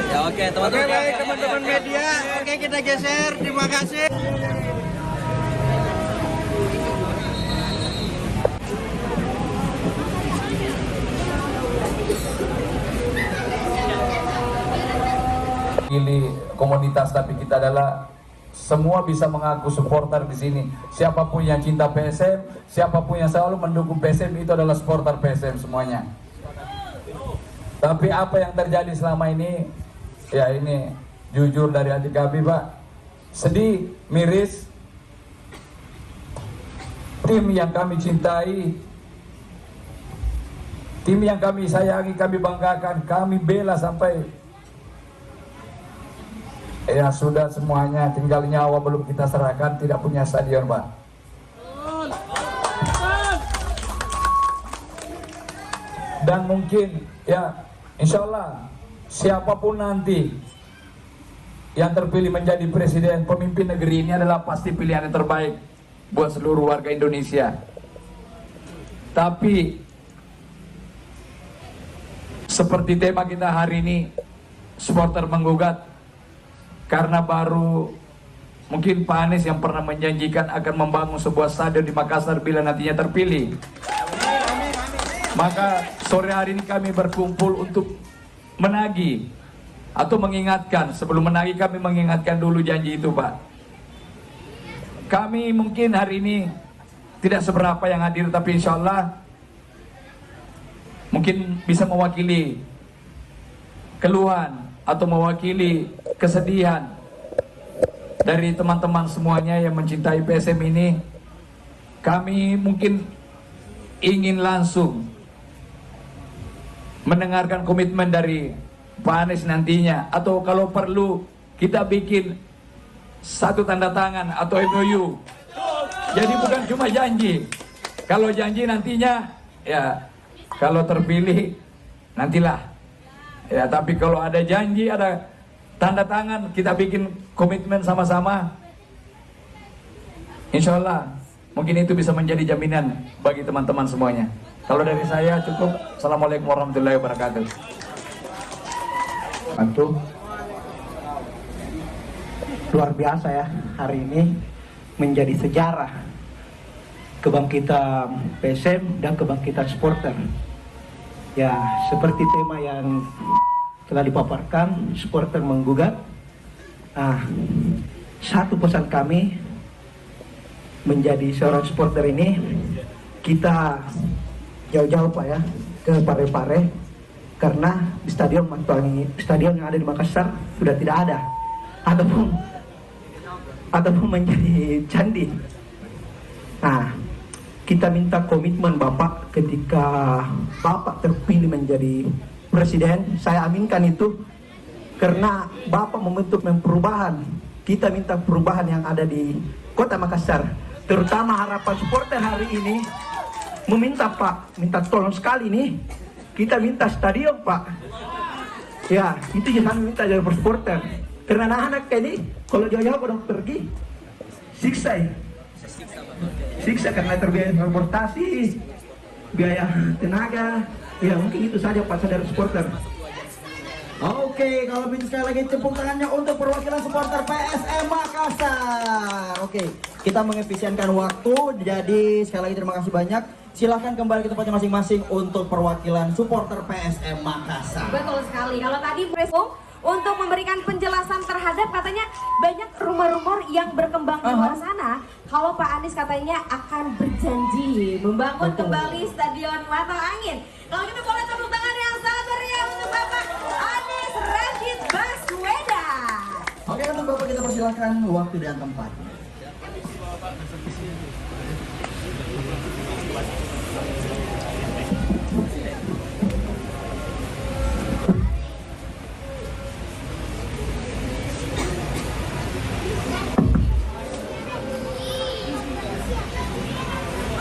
Ya, oke, teman-teman. Oke, baik teman-teman media. Oke, kita geser. Terima kasih. Ini komunitas, tapi kita adalah semua bisa mengaku supporter di sini. Siapapun yang cinta PSM, siapapun yang selalu mendukung PSM, itu adalah supporter PSM semuanya. Tapi apa yang terjadi selama ini, ya ini jujur dari hati kami, Pak. Sedih, miris. Tim yang kami cintai, tim yang kami sayangi, kami banggakan, kami bela sampai ya sudah semuanya, tinggal nyawa belum kita serahkan, tidak punya stadion, Pak. Dan mungkin ya insya Allah siapapun nanti yang terpilih menjadi presiden, pemimpin negeri ini adalah pasti pilihan yang terbaik buat seluruh warga Indonesia. Tapi seperti tema kita hari ini, supporter menggugat, karena baru mungkin Pak Anies yang pernah menjanjikan akan membangun sebuah stadion di Makassar bila nantinya terpilih. Maka sore hari ini kami berkumpul untuk menagih atau mengingatkan. Sebelum menagih, kami mengingatkan dulu janji itu, Pak. Kami mungkin hari ini tidak seberapa yang hadir, tapi insya Allah mungkin bisa mewakili keluhan atau mewakili kesedihan dari teman-teman semuanya yang mencintai PSM ini. Kami mungkin ingin langsung mendengarkan komitmen dari Pak Anies nantinya, atau kalau perlu kita bikin satu tanda tangan atau MOU. Jadi bukan cuma janji. Kalau janji nantinya ya kalau terpilih nantilah. Ya, tapi kalau ada janji, ada tanda tangan, kita bikin komitmen sama-sama. Insya Allah mungkin itu bisa menjadi jaminan bagi teman-teman semuanya. Kalau dari saya cukup. Assalamualaikum warahmatullahi wabarakatuh. Antum luar biasa ya, hari ini menjadi sejarah kebangkitan PSM dan kebangkitan supporter. Ya, seperti tema yang telah dipaparkan, supporter menggugat. Nah, satu pesan kami menjadi seorang supporter ini, kita jauh-jauh Pak ya ke Parepare, karena di stadion yang ada di Makassar sudah tidak ada, ataupun menjadi candi. Nah, kita minta komitmen Bapak ketika Bapak terpilih menjadi presiden. Saya aminkan itu karena Bapak membentuk perubahan. Kita minta perubahan yang ada di Kota Makassar, terutama harapan supporter hari ini meminta Pak, minta tolong sekali nih, kita minta stadion Pak. Ya, itu jangan minta dari supporter, karena anak-anak ini kalau jauh-jauh udah pergi, siksa karena terbiaya transportasi, biaya tenaga, ya mungkin itu saja Pak saudara supporter. Oke, kalau begitu sekali lagi tepuk tangannya untuk perwakilan supporter PSM Makassar. Oke, kita mengefisienkan waktu, jadi sekali lagi terima kasih banyak. Silahkan kembali ke tempatnya masing-masing untuk perwakilan supporter PSM Makassar. Betul sekali. Kalau tadi Presiden untuk memberikan penjelasan terhadap katanya banyak rumor-rumor yang berkembang di luar sana. Kalau Pak Anies katanya akan berjanji membangun kembali Stadion Mata Angin. Kalau gitu boleh tepuk tangan yang sangat meriah untuk Bapak Anies Rashid Baswedan. Oke, untuk Bapak kita persilahkan waktu dan tempat.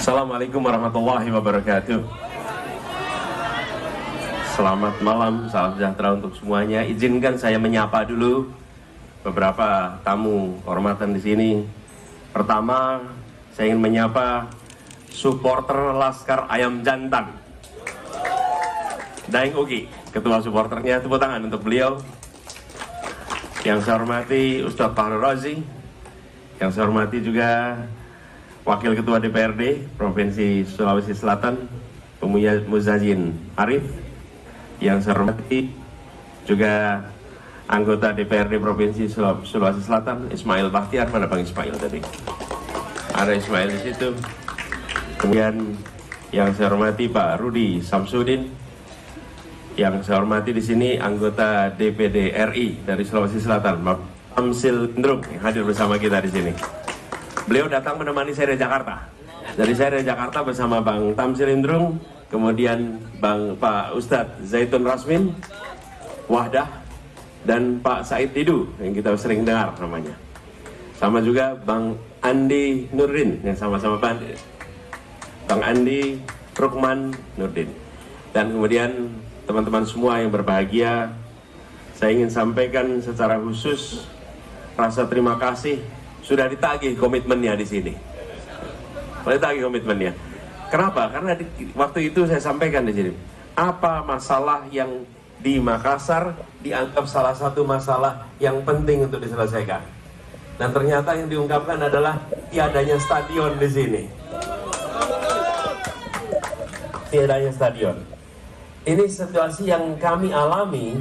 Assalamualaikum warahmatullahi wabarakatuh. Selamat malam, salam sejahtera untuk semuanya. Izinkan saya menyapa dulu beberapa tamu kehormatan di sini. Pertama, saya ingin menyapa supporter Laskar Ayam Jantan, Daeng Ugi, ketua supporternya. Tepuk tangan untuk beliau. Yang saya hormati Ustadz Fahru Razi, yang saya hormati juga Wakil Ketua DPRD Provinsi Sulawesi Selatan, Pemuda Muzazin Arif. Yang saya hormati juga anggota DPRD Provinsi Sulawesi Selatan, Ismail Bahtiar. Mana Bang Ismail tadi? Ada Ismail di situ. Kemudian yang saya hormati Pak Rudi Samsudin. Yang saya hormati di sini anggota DPD RI dari Sulawesi Selatan, Pak Tamsil Indrum, yang hadir bersama kita di sini. Beliau datang menemani saya dari Jakarta. Dari saya dari Jakarta bersama Bang Tamsil Indrung, kemudian Pak Ustadz Zaitun Rasmin, Wahdah, dan Pak Said Didu yang kita sering dengar namanya. Sama juga Bang Andi Nurdin yang sama-sama Bang Andi Rukman Nurdin. Dan kemudian teman-teman semua yang berbahagia, saya ingin sampaikan secara khusus rasa terima kasih. Sudah ditagih komitmennya di sini. Sudah ditagih komitmennya. Kenapa? Karena waktu itu saya sampaikan di sini. Apa masalah yang di Makassar dianggap salah satu masalah yang penting untuk diselesaikan? Dan ternyata yang diungkapkan adalah tiadanya stadion di sini. Tiadanya stadion. Ini situasi yang kami alami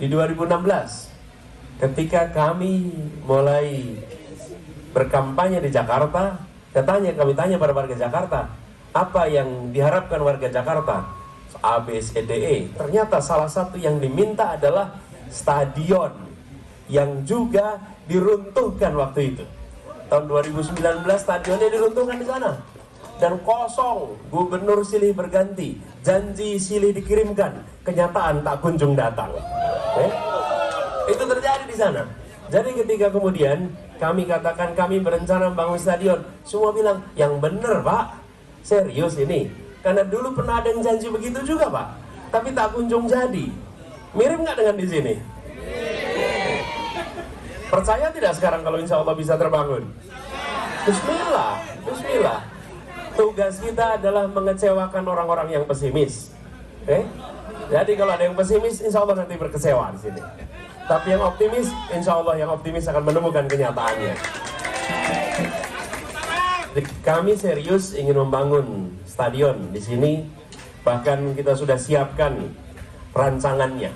di 2016. Ketika kami mulai berkampanye di Jakarta, kami tanya pada warga Jakarta, apa yang diharapkan warga Jakarta? A, B, C, D, E. Ternyata salah satu yang diminta adalah stadion yang juga diruntuhkan waktu itu. Tahun 2019 stadionnya diruntuhkan di sana dan kosong. Gubernur silih berganti, janji silih dikirimkan, kenyataan tak kunjung datang. Itu terjadi di sana. Jadi ketika kemudian kami katakan kami berencana membangun stadion, semua bilang, yang bener Pak, serius ini. Karena dulu pernah ada yang janji begitu juga Pak, tapi tak kunjung jadi. Mirip nggak dengan di sini? Percaya tidak sekarang kalau insya Allah bisa terbangun? Bismillah, bismillah. Tugas kita adalah mengecewakan orang-orang yang pesimis. Jadi kalau ada yang pesimis, insya Allah nanti berkecewa di sini. Tapi yang optimis, insya Allah yang optimis akan menemukan kenyataannya. Kami serius ingin membangun stadion di sini, bahkan kita sudah siapkan rancangannya.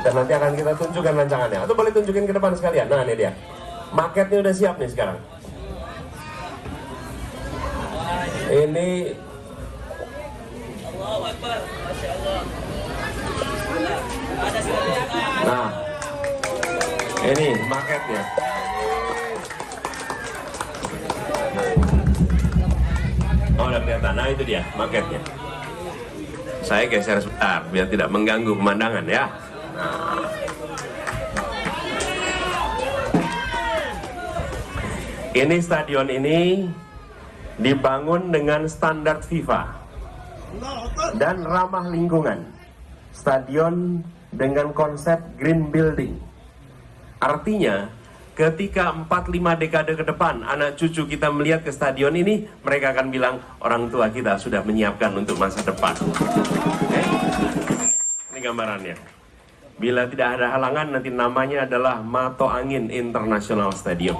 Dan nanti akan kita tunjukkan rancangannya. Atau boleh tunjukin ke depan sekalian. Nah ini dia, maketnya udah siap nih sekarang. Ini nah, ini maketnya. Oh, udah kelihatan. Nah, itu dia maketnya. Saya geser sebentar biar tidak mengganggu pemandangan ya. Nah, Ini stadion ini dibangun dengan standar FIFA dan ramah lingkungan. Stadion dengan konsep green building. Artinya, ketika 4-5 dekade ke depan anak cucu kita melihat ke stadion ini, mereka akan bilang orang tua kita sudah menyiapkan untuk masa depan. Okay? Ini gambarannya. Bila tidak ada halangan, nanti namanya adalah Mato Angin International Stadium.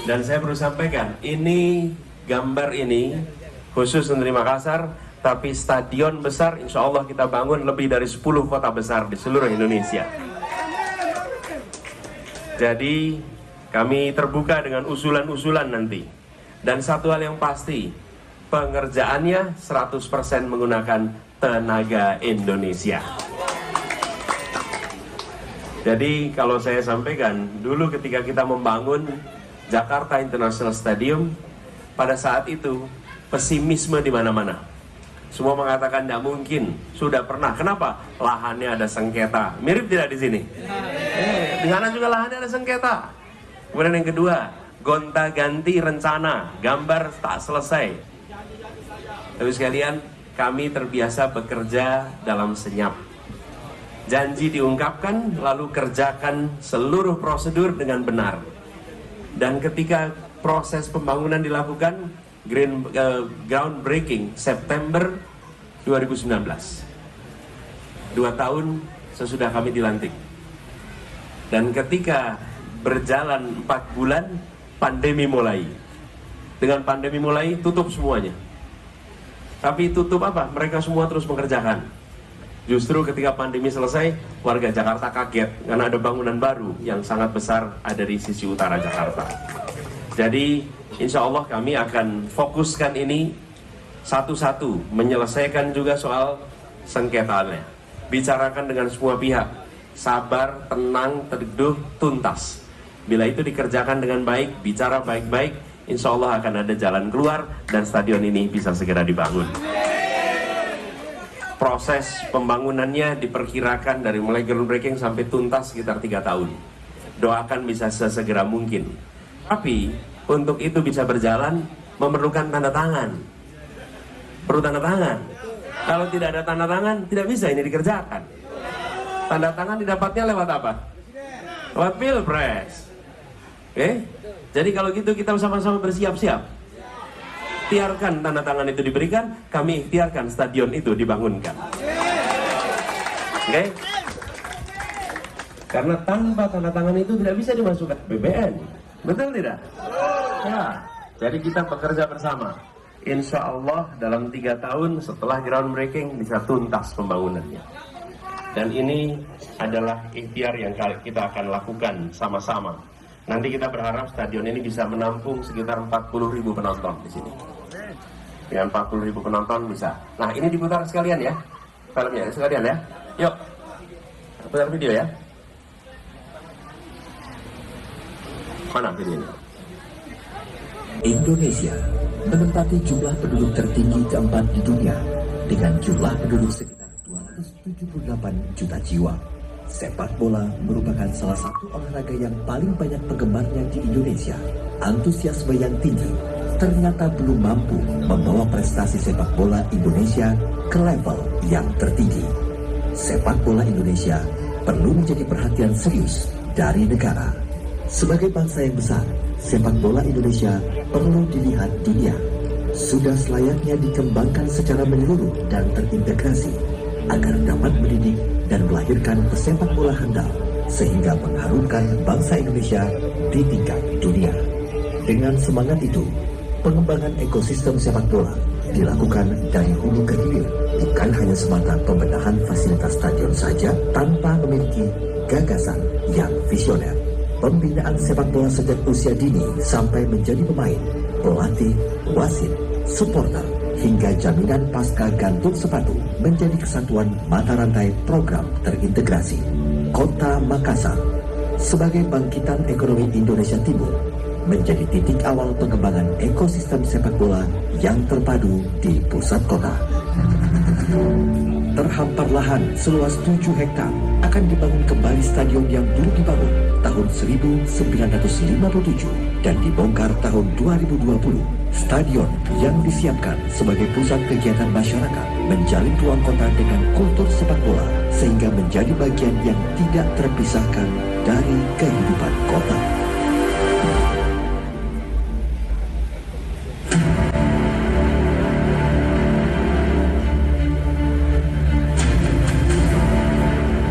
Dan saya perlu sampaikan, ini gambar ini khusus untuk Makassar, tapi stadion besar insya Allah kita bangun lebih dari 10 kota besar di seluruh Indonesia. Jadi kami terbuka dengan usulan-usulan nanti. Dan satu hal yang pasti, pengerjaannya 100% menggunakan tenaga Indonesia. Jadi kalau saya sampaikan, dulu ketika kita membangun Jakarta International Stadium, pada saat itu pesimisme di mana-mana. Semua mengatakan tidak mungkin, sudah pernah. Kenapa? Lahannya ada sengketa. Mirip tidak di sini? Di sana juga lahannya ada sengketa. Kemudian yang kedua, gonta-ganti rencana, gambar tak selesai. Tapi sekalian, kami terbiasa bekerja dalam senyap. Janji diungkapkan, lalu kerjakan seluruh prosedur dengan benar. Dan ketika proses pembangunan dilakukan, groundbreaking September 2019, 2 tahun sesudah kami dilantik. Dan ketika berjalan 4 bulan, pandemi mulai. Dengan pandemi mulai, tutup semuanya. Tapi tutup apa? Mereka semua terus mengerjakan. Justru ketika pandemi selesai, warga Jakarta kaget karena ada bangunan baru yang sangat besar ada di sisi utara Jakarta. Jadi insya Allah kami akan fokuskan ini satu-satu, menyelesaikan juga soal sengketanya. Bicarakan dengan semua pihak, sabar, tenang, teduh, tuntas. Bila itu dikerjakan dengan baik, bicara baik-baik, insya Allah akan ada jalan keluar dan stadion ini bisa segera dibangun. Proses pembangunannya diperkirakan dari mulai groundbreaking sampai tuntas sekitar 3 tahun. Doakan bisa sesegera mungkin. Tapi untuk itu bisa berjalan memerlukan tanda tangan. Perlu tanda tangan. Kalau tidak ada tanda tangan, tidak bisa ini dikerjakan. Tanda tangan didapatnya lewat apa? Lewat Pilpres. Oke? Jadi kalau gitu kita sama-sama bersiap-siap. Ikhtiarkan tanda tangan itu diberikan, kami ikhtiarkan stadion itu dibangunkan. Oke? Karena tanpa tanda tangan itu tidak bisa dimasukkan BBN. Betul tidak? Ya. Jadi kita bekerja bersama. Insya Allah dalam 3 tahun setelah groundbreaking bisa tuntas pembangunannya. Dan ini adalah ikhtiar yang kita akan lakukan sama-sama. Nanti kita berharap stadion ini bisa menampung sekitar 40.000 penonton di sini. Dengan 40.000 penonton bisa. Nah ini diputar sekalian ya, filmnya sekalian ya. Yuk, putar video ya. Mana videonya? Indonesia menempati jumlah penduduk tertinggi keempat di dunia dengan jumlah penduduk sekitar 278 juta jiwa. Sepak bola merupakan salah satu olahraga yang paling banyak penggemarnya di Indonesia. Antusiasme yang tinggi ternyata belum mampu membawa prestasi sepak bola Indonesia ke level yang tertinggi. Sepak bola Indonesia perlu menjadi perhatian serius dari negara. Sebagai bangsa yang besar, sepak bola Indonesia perlu dilihat dunia. Sudah selayaknya dikembangkan secara menyeluruh dan terintegrasi agar dapat mendidik dan melahirkan pesepak bola handal sehingga mengharumkan bangsa Indonesia di tingkat dunia. Dengan semangat itu, pengembangan ekosistem sepak bola dilakukan dari hulu ke hilir, bukan hanya semata pembenahan fasilitas stadion saja tanpa memiliki gagasan yang visioner. Pembinaan sepak bola sejak usia dini sampai menjadi pemain, pelatih, wasit, supporter, hingga jaminan pasca gantung sepatu menjadi kesatuan mata rantai program terintegrasi. Kota Makassar sebagai bangkitan ekonomi Indonesia Timur menjadi titik awal pengembangan ekosistem sepak bola yang terpadu di pusat kota. terhampar lahan seluas 7 hektar akan dibangun kembali stadion yang dulu dibangun tahun 1957 dan dibongkar tahun 2020. Stadion yang disiapkan sebagai pusat kegiatan masyarakat menjalin ruang kota dengan kultur sepak bola sehingga menjadi bagian yang tidak terpisahkan dari kehidupan kota.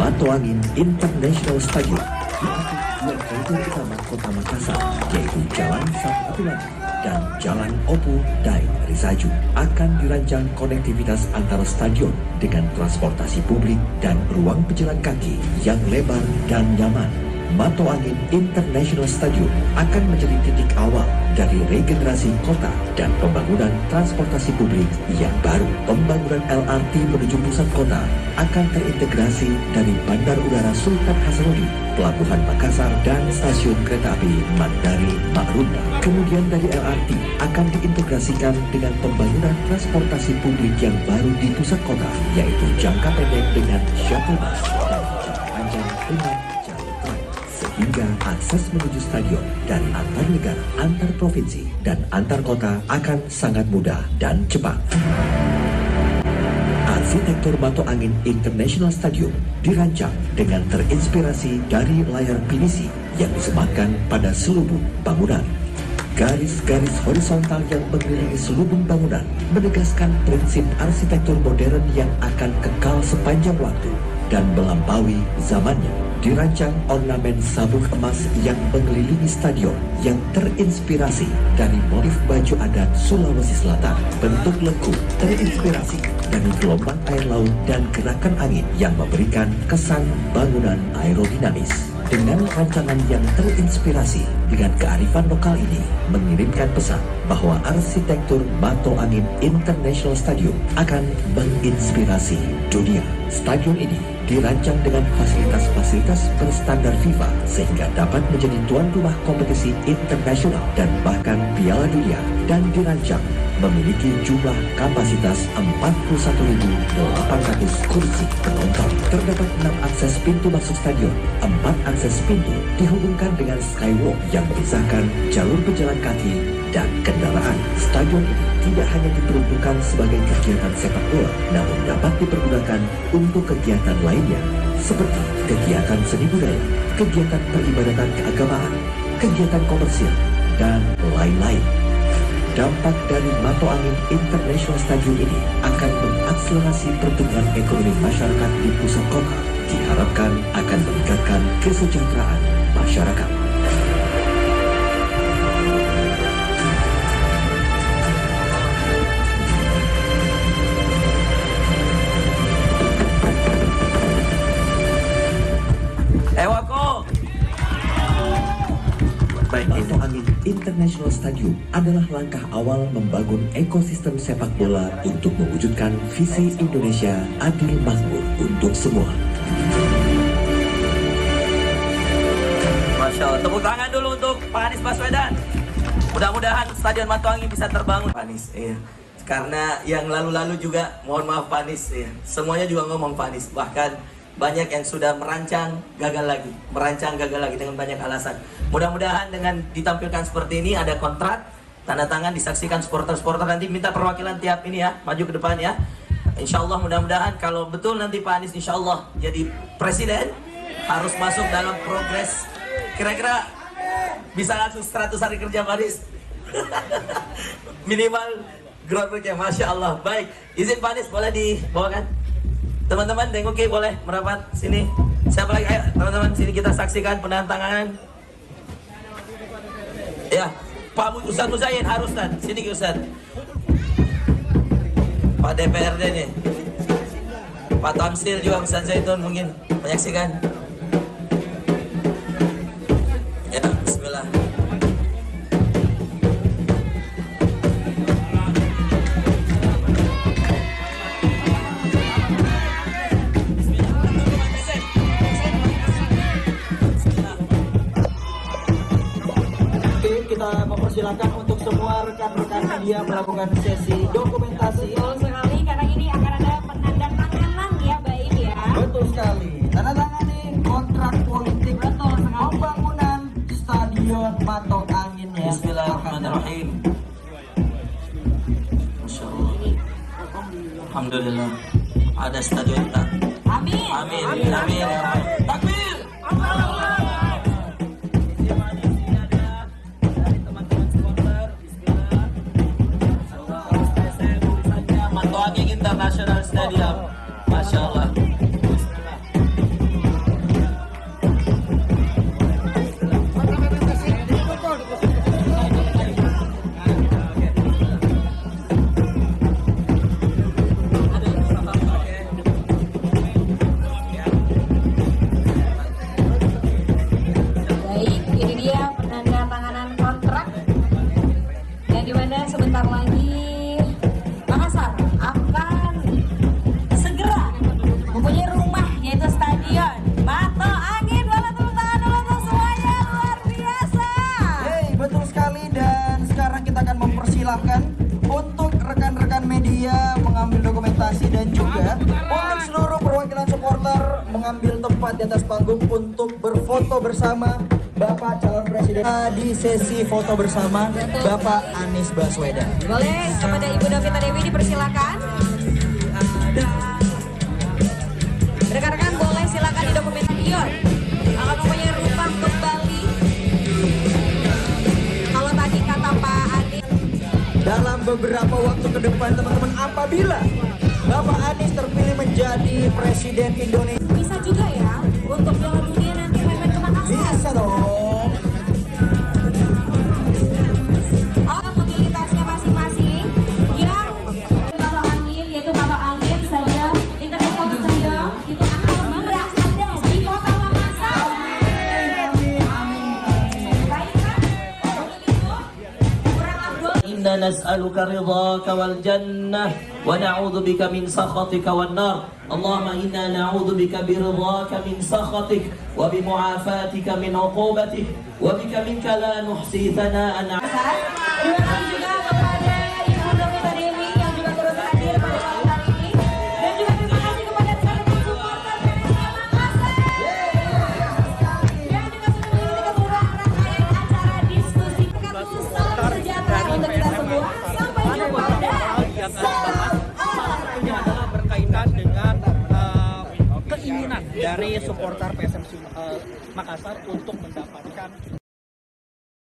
Matoangin International Stadium di dua jalur utama kota Makassar, yaitu Jalan Samratulangi dan Jalan Opu Dai Risaju. Akan dirancang konektivitas antara stadion dengan transportasi publik dan ruang pejalan kaki yang lebar dan nyaman. Matoangin International Stadium akan menjadi titik awal dari regenerasi kota dan pembangunan transportasi publik yang baru. Pembangunan LRT menuju pusat kota akan terintegrasi dari Bandar Udara Sultan Hasanuddin, Pelabuhan Makassar, dan Stasiun Kereta Api Mandari Marunda. Kemudian dari LRT akan diintegrasikan dengan pembangunan transportasi publik yang baru di pusat kota, yaitu jangka pendek dengan shuttle bus dan jangka panjang dengan jalur tram. Sehingga akses menuju stadion dari antar negara, antar provinsi, dan antar kota akan sangat mudah dan cepat. Arsitektur Matoangin International Stadium dirancang dengan terinspirasi dari layar pinisi yang disematkan pada selubung bangunan. Garis-garis horizontal yang mengelilingi selubung bangunan menegaskan prinsip arsitektur modern yang akan kekal sepanjang waktu dan melampaui zamannya. Dirancang ornamen sabuk emas yang mengelilingi stadion yang terinspirasi dari motif baju adat Sulawesi Selatan. Bentuk lengkung terinspirasi dari gelombang air laut dan gerakan angin yang memberikan kesan bangunan aerodinamis. Dengan rancangan yang terinspirasi dengan kearifan lokal ini mengirimkan pesan bahwa arsitektur Matoangin International Stadium akan menginspirasi dunia. Stadion ini dirancang dengan fasilitas-fasilitas berstandar FIFA sehingga dapat menjadi tuan rumah kompetisi internasional dan bahkan Piala Dunia, dan dirancang memiliki jumlah kapasitas 41.800 kursi penonton. Terdapat 6 akses pintu masuk stadion, 4 akses pintu dihubungkan dengan skywalk yang memisahkan jalur pejalan kaki dan kendaraan. Stadion ini tidak hanya diperuntukkan sebagai kegiatan sepak bola, namun dapat dipergunakan untuk kegiatan lainnya seperti kegiatan seni budaya, kegiatan peribadatan keagamaan, kegiatan komersil, dan lain-lain. Dampak dari Matoangin International Stadium ini akan mengakselerasi pertumbuhan ekonomi masyarakat di pusat kota. Diharapkan akan meningkatkan kesejahteraan masyarakat. Matoangin International Stadium adalah langkah awal membangun ekosistem sepak bola untuk mewujudkan visi Indonesia adil makmur untuk semua. Masya Allah, tepuk tangan dulu untuk Pak Anies Baswedan. Mudah-mudahan Stadion Matoangin bisa terbangun, Pak Anies. Iya. Karena yang lalu-lalu juga, mohon maaf Pak Anies, iya. Semuanya juga ngomong Pak Anies. Bahkan banyak yang sudah merancang gagal lagi dengan banyak alasan. Mudah-mudahan dengan ditampilkan seperti ini, ada kontrak, tanda tangan, disaksikan supporter-supporter, nanti minta perwakilan tiap ini ya, maju ke depan ya. Insya Allah mudah-mudahan kalau betul nanti Pak Anies insya Allah jadi presiden, harus masuk dalam progres. Kira-kira bisa langsung 100 hari kerja Pak Anies. Minimal groundbreak-nya, Masya Allah. Baik, izin Pak Anies boleh dibawakan. Teman-teman, Dengoki boleh merapat sini. Siapa lagi? Ayo teman-teman, sini kita saksikan penantangan. Ya, Pak Ustadz Muzain harus dan sini ke Ustadz. Pak DPRD nih, Pak Tamsil juga, Ustadz Zaitun mungkin menyaksikan. Ya, Bismillah. Kita mempersilahkan untuk semua rekan-rekan media melakukan sesi dokumentasi. Betul sekali, karena ini akan ada penandatanganan Alhamdulillah. Ada stadion tak? Amin. Amin. Amin. Takbir. Mantoanging International Stadium. Masya Allah. Baik, ini dia penandatanganan kontrak yang dimana sebentar lagi Makassar akan segera mempunyai rumah yaitu stadion Mato Angin. Boleh tepuk tangan dulu untuk semuanya, luar biasa. Hey, betul sekali, dan sekarang kita akan mempersilahkan untuk rekan-rekan media mengambil dokumentasi dan juga untuk seluruh perwakilan supporter mengambil tempat di atas panggung untuk berfoto bersama Bapak calon presiden di sesi foto bersama Bapak Anies Baswedan. Boleh kepada Ibu Novita Dewi dipersilakan. Rekan-rekan boleh silakan di dokumen stadion akan mempunyai rumah kembali. Kalau tadi kata Pak Anies, Dalam beberapa waktu ke depan teman-teman, apabila Bapak Anies terpilih menjadi presiden Indonesia, bisa juga ya untuk Piala Dunia nanti main ke Makassar. bisa dong. Oh, mobilitasnya masing-masing yang Bapak Angin, yaitu Bapak Angin saja International Stadium itu akan berada di kota Makassar. Baik kan? Untuk itu kurang abdul. Inna nas'aluka ridhaka wal jannah wa na'udzu bika min sakhatika wan nar. Allahumma inna na'udzu bika bi ridhaka min sakhatik wa bi mu'afatika min 'uqubatik wa bika minka la nuhsi thana'an. Terima kasih juga kepada Ibu Novita Dewi yang juga turut hadir pada malam hari ini, dan juga terima kasih kepada rekan-rekan supporter PSM Makassar yang juga sudah mengikuti keseluruhan rangkaian acara diskusi. Salam sejahtera untuk kita semua. Sampai jumpa dan salam olahraga. Adalah berkaitan dengan keinginan dari supporter PSM Makassar untuk mendapatkan